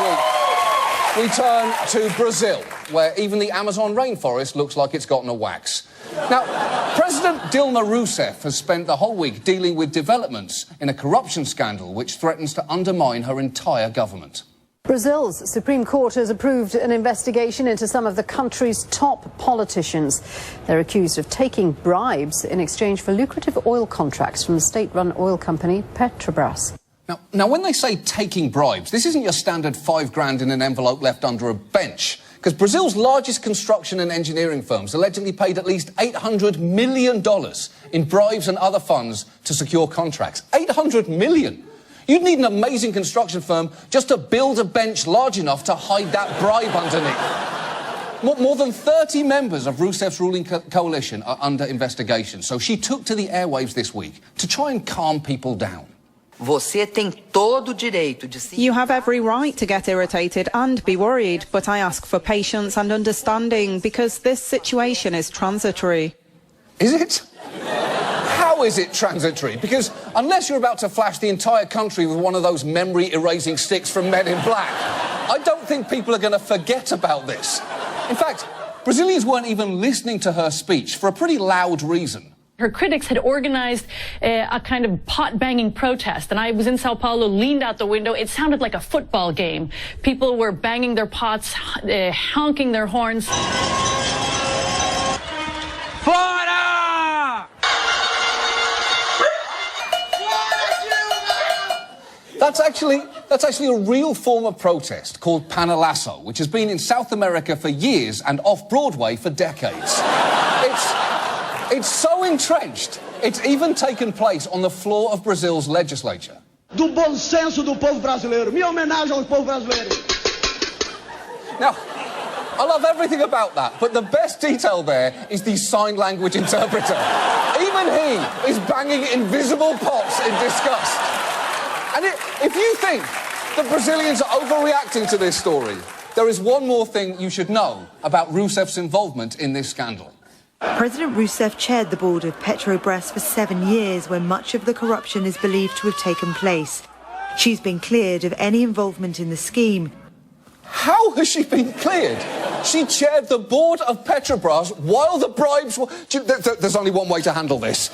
week, we turn to Brazil, where even the Amazon rainforest looks like it's gotten a wax. Now, President Dilma Rousseff has spent the whole week dealing with developments in a corruption scandal which threatens to undermine her entire government. Brazil's Supreme Court has approved an investigation into some of the country's top politicians. They're accused of taking bribes in exchange for lucrative oil contracts from the state-run oil company Petrobras. Now, when they say taking bribes, this isn't your standard $5,000 in an envelope left under a bench. Because Brazil's largest construction and engineering firms allegedly paid at least $800 million in bribes and other funds to secure contracts. $800 million! You'd need an amazing construction firm just to build a bench large enough to hide that bribe underneath. More than 30 members of Rousseff's ruling coalition are under investigation, so she took to the airwaves this week to try and calm people down. Você tem todo o direito de se... You have every right to get irritated and be worried, but I ask for patience and understanding because this situation is transitory. Is it? How is it transitory? Because unless you're about to flash the entire country with one of those memory-erasing sticks from Men in Black, I don't think people are going to forget about this. In fact, Brazilians weren't even listening to her speech for a pretty loud reason. Her critics had organized a kind of pot-banging protest, and I was in Sao Paulo, leaned out the window. It sounded like a football game. People were banging their pots, honking their horns. Fora! That's actually a real form of protest called panelazo, which has been in South America for years and off-Broadway for decades. It's so entrenched, it's even taken place on the floor of Brazil's legislature. Do bom senso do povo brasileiro. Minha homenagem ao povo brasileiro. Now, I love everything about that, but the best detail there is the sign language interpreter. Even he is banging invisible pots in disgust. And if you think the Brazilians are overreacting to this story, there is one more thing you should know about Rousseff's involvement in this scandal. President Rousseff chaired the board of Petrobras for 7 years when much of the corruption is believed to have taken place. She's been cleared of any involvement in the scheme. How has she been cleared? She chaired the board of Petrobras while the bribes were... There's only one way to handle this.